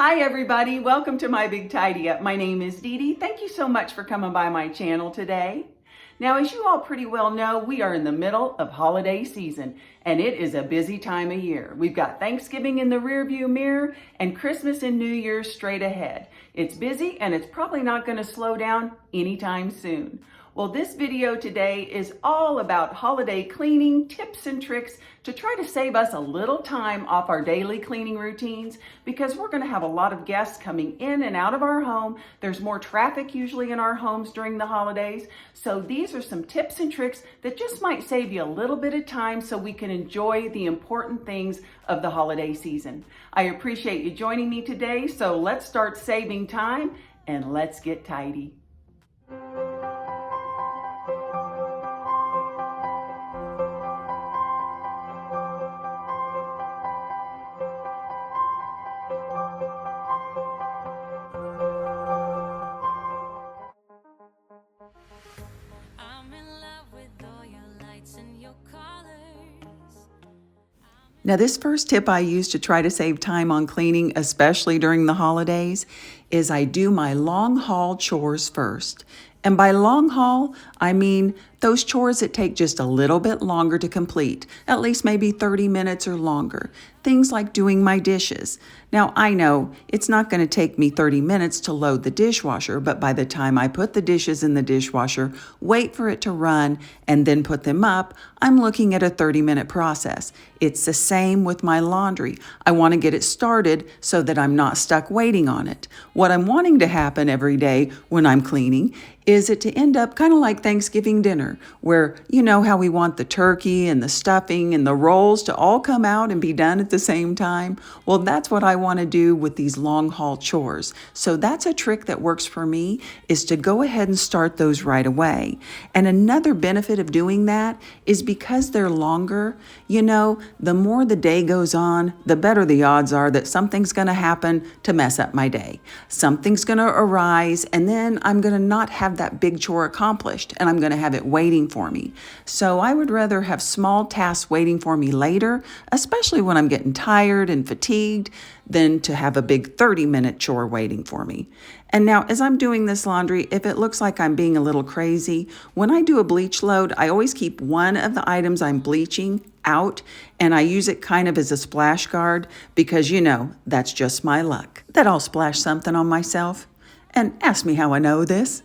Hi everybody, welcome to my Big Tidy Up. My name is DeDe. Thank you so much for coming by my channel today. Now, as you all pretty well know, we are in the middle of holiday season and it is a busy time of year. We've got Thanksgiving in the rearview mirror and Christmas and New Year's straight ahead. It's busy and it's probably not going to slow down anytime soon. Well, this video today is all about holiday cleaning tips and tricks to try to save us a little time off our daily cleaning routines because we're going to have a lot of guests coming in and out of our home. There's more traffic usually in our homes during the holidays. So these are some tips and tricks that just might save you a little bit of time so we can enjoy the important things of the holiday season. I appreciate you joining me today. So let's start saving time and let's get tidy. Now, this first tip I use to try to save time on cleaning, especially during the holidays, is I do my long haul chores first. And by long haul, I mean those chores that take just a little bit longer to complete, at least maybe 30 minutes or longer. Things like doing my dishes. Now, I know it's not going to take me 30 minutes to load the dishwasher, but by the time I put the dishes in the dishwasher, wait for it to run, and then put them up, I'm looking at a 30-minute process. It's the same with my laundry. I want to get it started so that I'm not stuck waiting on it. What I'm wanting to happen every day when I'm cleaning is it to end up kind of like Thanksgiving dinner, where you know how we want the turkey and the stuffing and the rolls to all come out and be done at the same time? Well, that's what I want to do with these long haul chores. So that's a trick that works for me, is to go ahead and start those right away. And another benefit of doing that is because they're longer, you know, the more the day goes on, the better the odds are that something's going to happen to mess up my day. Something's going to arise, and then I'm going to not have that big chore accomplished, and I'm going to have it waiting for me. So I would rather have small tasks waiting for me later, especially when I'm getting tired and fatigued, than to have a big 30-minute chore waiting for me. And now, as I'm doing this laundry, if it looks like I'm being a little crazy, when I do a bleach load, I always keep one of the items I'm bleaching out, and I use it kind of as a splash guard because, you know, that's just my luck, that I'll splash something on myself. And ask me how I know this.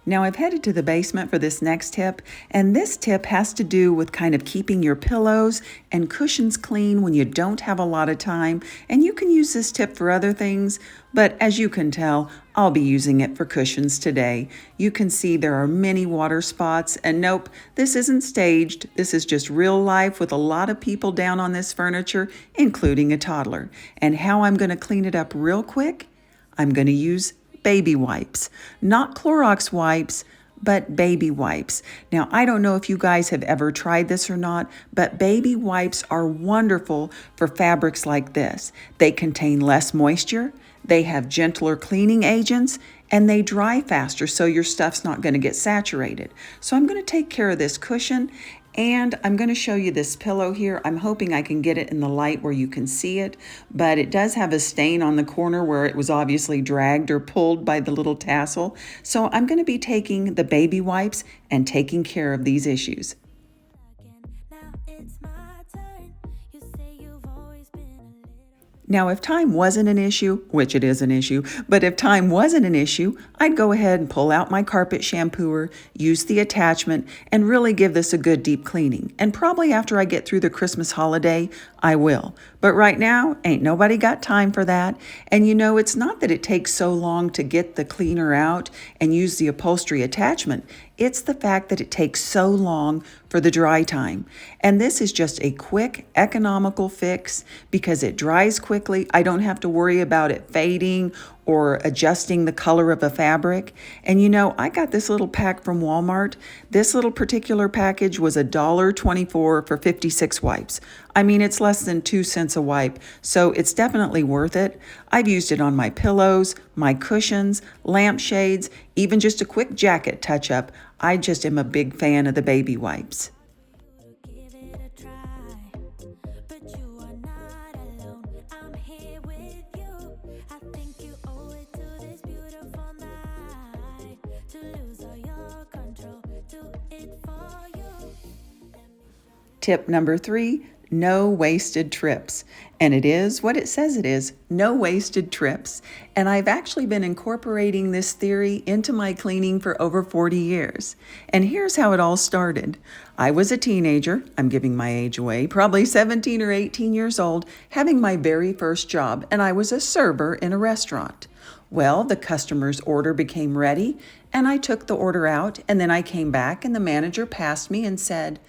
Now, I've headed to the basement for this next tip, and this tip has to do with kind of keeping your pillows and cushions clean when you don't have a lot of time. And you can use this tip for other things, but as you can tell, I'll be using it for cushions today. You can see there are many water spots, and nope, this isn't staged. This is just real life with a lot of people down on this furniture, including a toddler. And how I'm going to clean it up real quick, I'm going to use baby wipes, not Clorox wipes, but baby wipes. Now, I don't know if you guys have ever tried this or not, but baby wipes are wonderful for fabrics like this. They contain less moisture, they have gentler cleaning agents, and they dry faster so your stuff's not going to get saturated. So I'm going to take care of this cushion, and I'm going to show you this pillow here. I'm hoping I can get it in the light where you can see it, but it does have a stain on the corner where it was obviously dragged or pulled by the little tassel. So I'm going to be taking the baby wipes and taking care of these issues. Now, if time wasn't an issue, which it is an issue, but if time wasn't an issue, I'd go ahead and pull out my carpet shampooer, use the attachment, and really give this a good deep cleaning. And probably after I get through the Christmas holiday, I will. But right now, ain't nobody got time for that. And you know, it's not that it takes so long to get the cleaner out and use the upholstery attachment. It's the fact that it takes so long for the dry time. And this is just a quick, economical fix because it dries quickly. I don't have to worry about it fading or adjusting the color of a fabric. And I got this little pack from Walmart. This little particular package was $1.24 for 56 wipes. I mean, it's less than 2 cents a wipe, so it's definitely worth it. I've used it on my pillows, my cushions, lampshades, even just a quick jacket touch-up. I just am a big fan of the baby wipes. Tip number 3, no wasted trips. And it is what it says it is, no wasted trips. And I've actually been incorporating this theory into my cleaning for over 40 years. And here's how it all started. I was a teenager, I'm giving my age away, probably 17 or 18 years old, having my very first job, and I was a server in a restaurant. Well, the customer's order became ready, and I took the order out, and then I came back, and the manager passed me and said,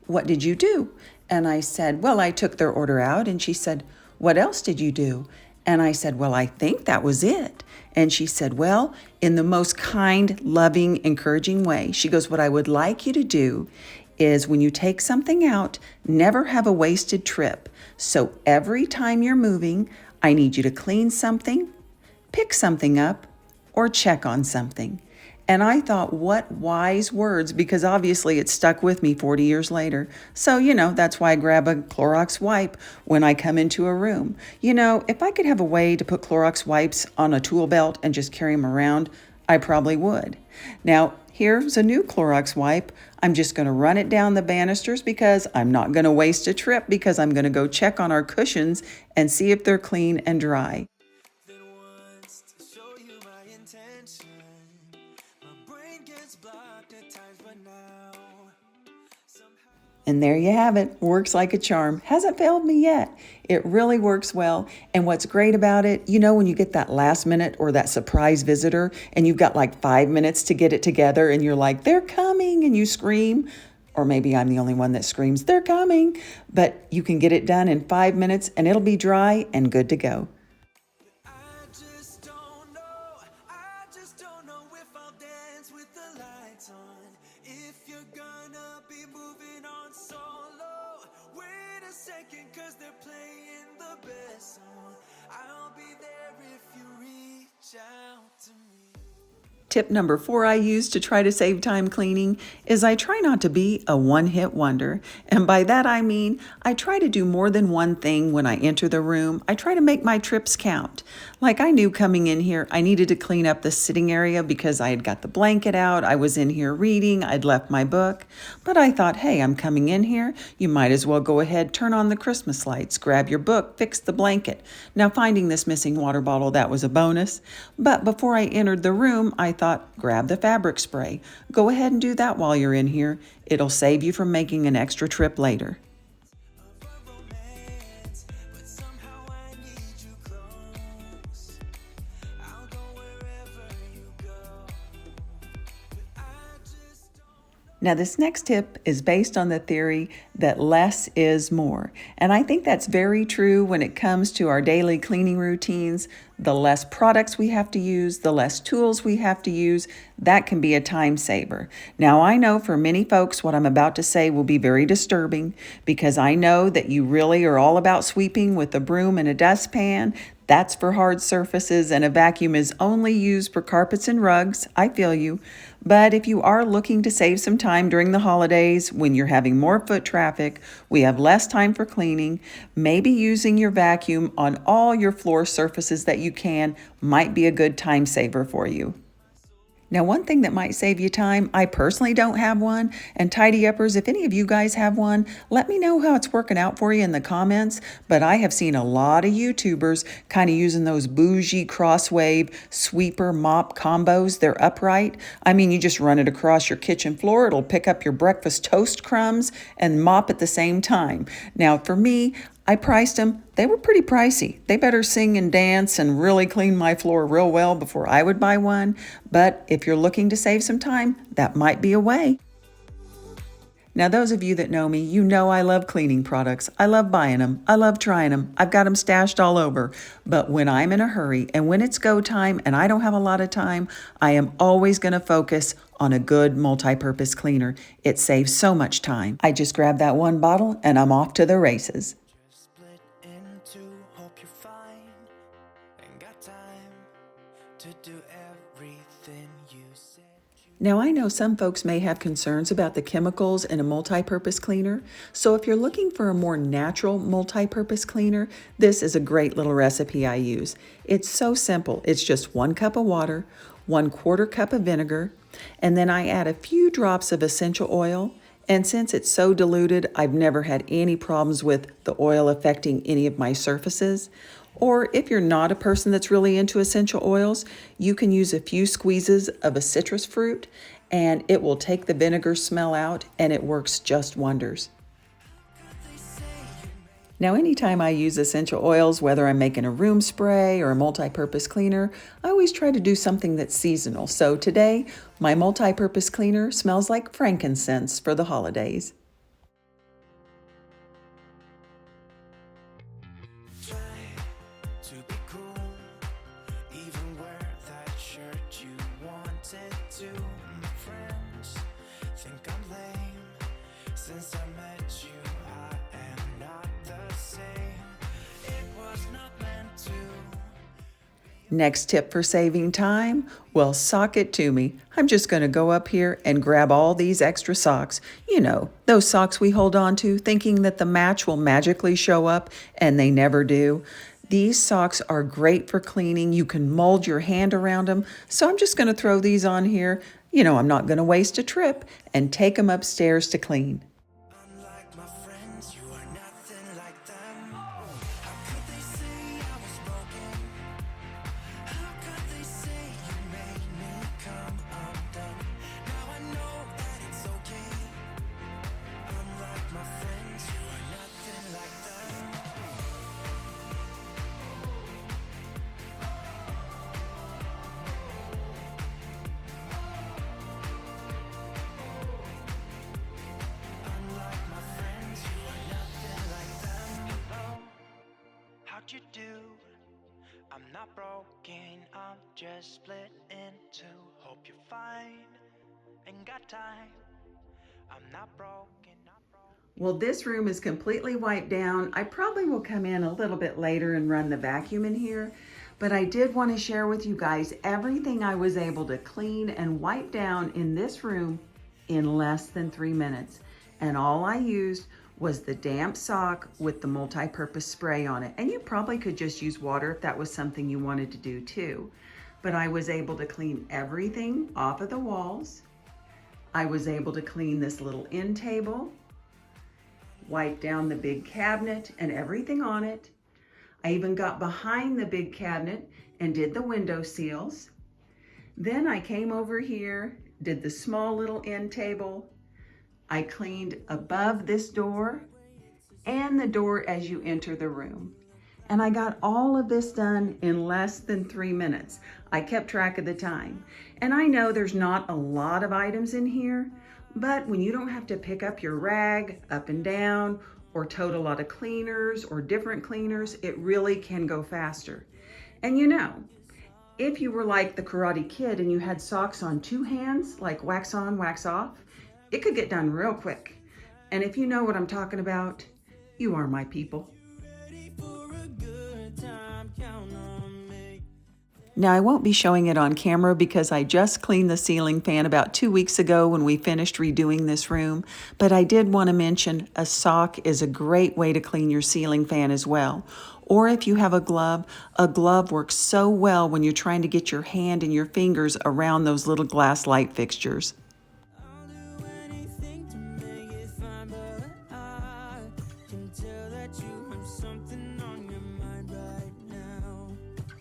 "What did you do?" And I said, "Well, I took their order out." And she said, "What else did you do?" And I said, "Well, I think that was it." And she said, "Well," in the most kind, loving, encouraging way, she goes, "What I would like you to do is when you take something out, never have a wasted trip. So every time you're moving, I need you to clean something, pick something up, or check on something." And I thought, what wise words, because obviously it stuck with me 40 years later. So, that's why I grab a Clorox wipe when I come into a room. If I could have a way to put Clorox wipes on a tool belt and just carry them around, I probably would. Now, here's a new Clorox wipe. I'm just going to run it down the banisters because I'm not going to waste a trip, because I'm going to go check on our cushions and see if they're clean and dry. And there you have it. Works like a charm. Hasn't failed me yet. It really works well. And what's great about it, when you get that last minute or that surprise visitor and you've got like 5 minutes to get it together and you're like, "They're coming," and you scream, or maybe I'm the only one that screams, "They're coming," but you can get it done in 5 minutes and it'll be dry and good to go. Cause they're playing the best song. I'll be there if you reach out to me. Tip number 4 I use to try to save time cleaning is I try not to be a one-hit wonder. And by that I mean I try to do more than one thing when I enter the room. I try to make my trips count. Like I knew coming in here I needed to clean up the sitting area because I had got the blanket out. I was in here reading. I'd left my book. But I thought, hey, I'm coming in here. You might as well go ahead, turn on the Christmas lights, grab your book, fix the blanket. Now finding this missing water bottle, that was a bonus. But before I entered the room, I thought, grab the fabric spray. Go ahead and do that while you're in here. It'll save you from making an extra trip later. Now, this next tip is based on the theory that less is more. And I think that's very true when it comes to our daily cleaning routines. The less products we have to use, the less tools we have to use, that can be a time saver. Now, I know for many folks what I'm about to say will be very disturbing because I know that you really are all about sweeping with a broom and a dustpan. That's for hard surfaces, and a vacuum is only used for carpets and rugs. I feel you. But if you are looking to save some time during the holidays, when you're having more foot traffic, we have less time for cleaning, maybe using your vacuum on all your floor surfaces that you can might be a good time saver for you. Now, one thing that might save you time, I personally don't have one, and Tidy Uppers, if any of you guys have one, let me know how it's working out for you in the comments, but I have seen a lot of YouTubers kind of using those bougie crosswave sweeper mop combos. They're upright. I mean, you just run it across your kitchen floor, it'll pick up your breakfast toast crumbs and mop at the same time. Now, for me, I priced them. They were pretty pricey. They better sing and dance and really clean my floor real well before I would buy one. But if you're looking to save some time, that might be a way. Now, those of you that know me, you know I love cleaning products. I love buying them. I love trying them. I've got them stashed all over. But when I'm in a hurry and when it's go time and I don't have a lot of time, I am always going to focus on a good multi-purpose cleaner. It saves so much time. I just grab that one bottle and I'm off to the races. Just split in two, hope you're fine. Ain't got time to do everything you said. Now, I know some folks may have concerns about the chemicals in a multi-purpose cleaner, so if you're looking for a more natural multi-purpose cleaner, this is a great little recipe I use. It's so simple. It's just 1 cup of water, 1/4 cup of vinegar, and then I add a few drops of essential oil. And since it's so diluted, I've never had any problems with the oil affecting any of my surfaces. Or if you're not a person that's really into essential oils, you can use a few squeezes of a citrus fruit and it will take the vinegar smell out and it works just wonders. Now, anytime I use essential oils, whether I'm making a room spray or a multi-purpose cleaner, I always try to do something that's seasonal. So today, my multi-purpose cleaner smells like frankincense for the holidays. Try to be cool, even wear that shirt you wanted to. My friends think I'm lame. Since I met you, I am not the same. It was not meant to. Next tip for saving time? Well, sock it to me. I'm just going to go up here and grab all these extra socks. You know, those socks we hold on to thinking that the match will magically show up and they never do. These socks are great for cleaning. You can mold your hand around them. So I'm just going to throw these on here. You know, I'm not going to waste a trip and take them upstairs to clean. Unlike my friends, you are nothing like them. How could they say I was broken? How could they say you made me come undone? Now I know that it's okay. Unlike my friends, you are nothing like them. Unlike my friends, you are nothing like them. Oh, how'd you do? I'm not broken, I'm just split in two. Hope you're fine, ain't got time. I'm not broken, not broken. Well, this room is completely wiped down. I probably will come in a little bit later and run the vacuum in here, but I did want to share with you guys everything I was able to clean and wipe down in this room in less than 3 minutes. And all I used was the damp sock with the multi-purpose spray on it. And you probably could just use water if that was something you wanted to do too. But I was able to clean everything off of the walls. I was able to clean this little end table, wipe down the big cabinet and everything on it. I even got behind the big cabinet and did the window seals. Then I came over here, did the small little end table. I cleaned above this door and the door as you enter the room. And I got all of this done in less than 3 minutes. I kept track of the time. And I know there's not a lot of items in here, but when you don't have to pick up your rag up and down or tote a lot of cleaners or different cleaners, it really can go faster. And you know, if you were like the Karate Kid and you had socks on 2 hands, like wax on, wax off, it could get done real quick. And if you know what I'm talking about, you are my people. Ready for a good time, count on me. Now, I won't be showing it on camera because I just cleaned the ceiling fan about 2 weeks ago when we finished redoing this room, but I did want to mention a sock is a great way to clean your ceiling fan as well. Or if you have a glove works so well when you're trying to get your hand and your fingers around those little glass light fixtures. I'll do anything to make it fine, but I can tell that you have something on your mind right now.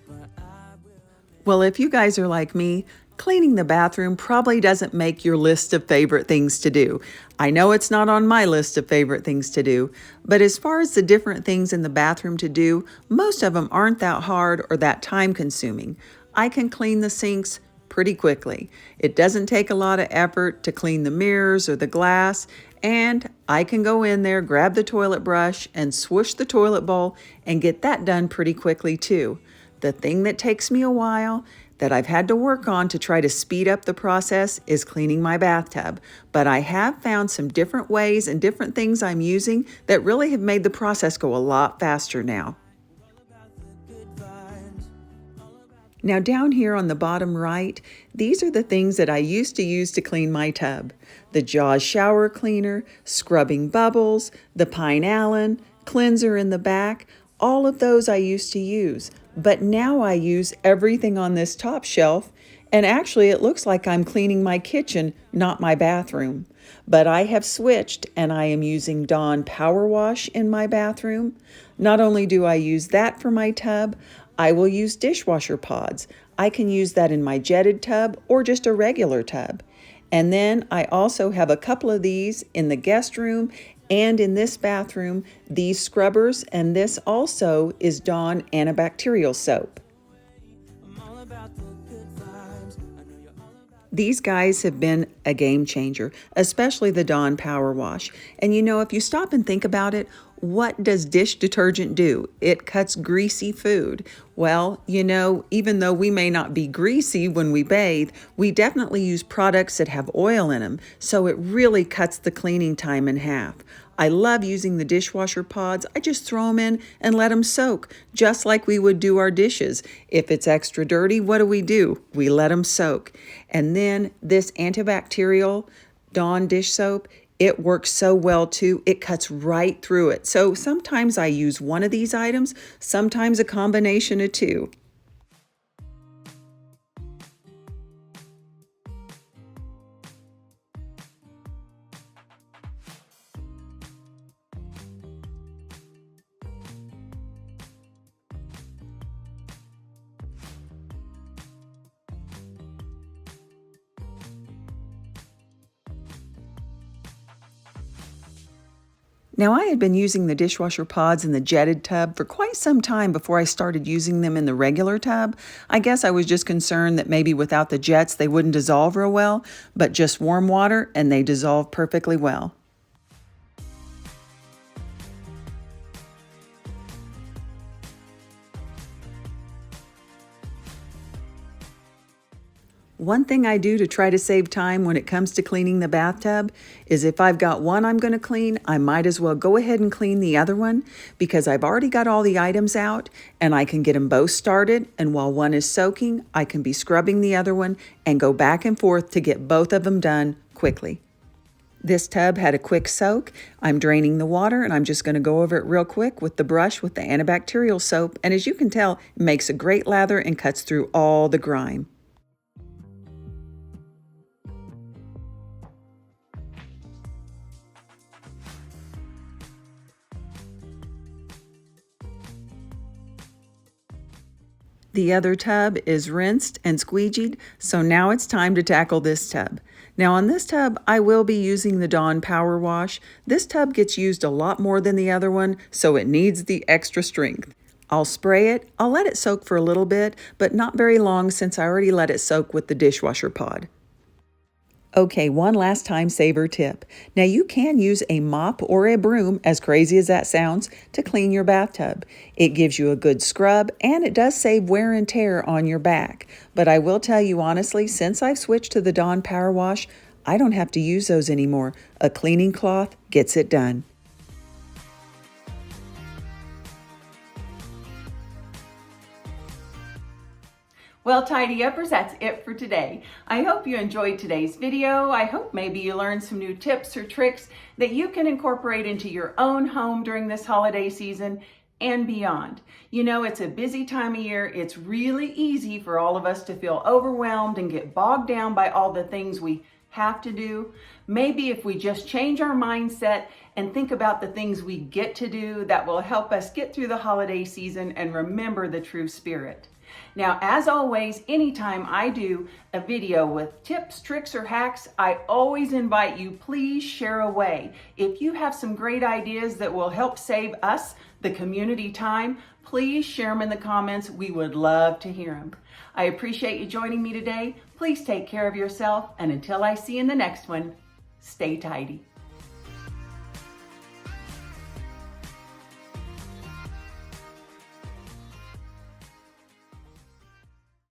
But I will. Well, if you guys are like me, cleaning the bathroom probably doesn't make your list of favorite things to do. I know it's not on my list of favorite things to do, but as far as the different things in the bathroom to do, most of them aren't that hard or that time consuming. I can clean the sinks pretty quickly. It doesn't take a lot of effort to clean the mirrors or the glass, And I can go in there, grab the toilet brush, and swoosh the toilet bowl and get that done pretty quickly too. The thing that takes me a while, that I've had to work on to try to speed up the process, is cleaning my bathtub. But I have found some different ways and different things I'm using that really have made the process go a lot faster now. Now down here on the bottom right, these are the things that I used to use to clean my tub. The Jaws shower cleaner, scrubbing bubbles, the Pine Allen, cleanser in the back, all of those I used to use. But now I use everything on this top shelf, and actually it looks like I'm cleaning my kitchen, not my bathroom. But I have switched and I am using Dawn Power Wash in my bathroom. Not only do I use that for my tub, I will use dishwasher pods. I can use that in my jetted tub or just a regular tub. And then I also have a couple of these in the guest room and in this bathroom, these scrubbers, and this also is Dawn antibacterial soap. These guys have been a game changer, especially the Dawn Power Wash. And you know, if you stop and think about it, what does dish detergent do? It cuts greasy food. Well, you know, even though we may not be greasy when we bathe, we definitely use products that have oil in them, so it really cuts the cleaning time in half. I love using the dishwasher pods. I just throw them in and let them soak, just like we would do our dishes. If it's extra dirty, what do? We let them soak. And then this antibacterial Dawn dish soap, it works so well too. It cuts right through it. So sometimes I use one of these items, sometimes a combination of two. Now, I had been using the dishwasher pods in the jetted tub for quite some time before I started using them in the regular tub. I guess I was just concerned that maybe without the jets they wouldn't dissolve real well, but just warm water and they dissolve perfectly well. One thing I do to try to save time when it comes to cleaning the bathtub is if I've got one I'm going to clean, I might as well go ahead and clean the other one because I've already got all the items out and I can get them both started, and while one is soaking, I can be scrubbing the other one and go back and forth to get both of them done quickly. This tub had a quick soak. I'm draining the water and I'm just going to go over it real quick with the brush with the antibacterial soap, and as you can tell, it makes a great lather and cuts through all the grime. The other tub is rinsed and squeegeed, so now it's time to tackle this tub. Now on this tub, I will be using the Dawn Power Wash. This tub gets used a lot more than the other one, so it needs the extra strength. I'll spray it, I'll let it soak for a little bit, but not very long since I already let it soak with the dishwasher pod. Okay, one last time saver tip. Now you can use a mop or a broom, as crazy as that sounds, to clean your bathtub. It gives you a good scrub and it does save wear and tear on your back. But I will tell you honestly, since I've switched to the Dawn Power Wash, I don't have to use those anymore. A cleaning cloth gets it done. Well, Tidy Uppers, that's it for today. I hope you enjoyed today's video. I hope maybe you learned some new tips or tricks that you can incorporate into your own home during this holiday season and beyond. You know, it's a busy time of year. It's really easy for all of us to feel overwhelmed and get bogged down by all the things we have to do. Maybe if we just change our mindset and think about the things we get to do, that will help us get through the holiday season and remember the true spirit. Now, as always, anytime I do a video with tips, tricks, or hacks, I always invite you, please share away. If you have some great ideas that will help save us, the community, time, please share them in the comments. We would love to hear them. I appreciate you joining me today. Please take care of yourself, and until I see you in the next one, stay tidy.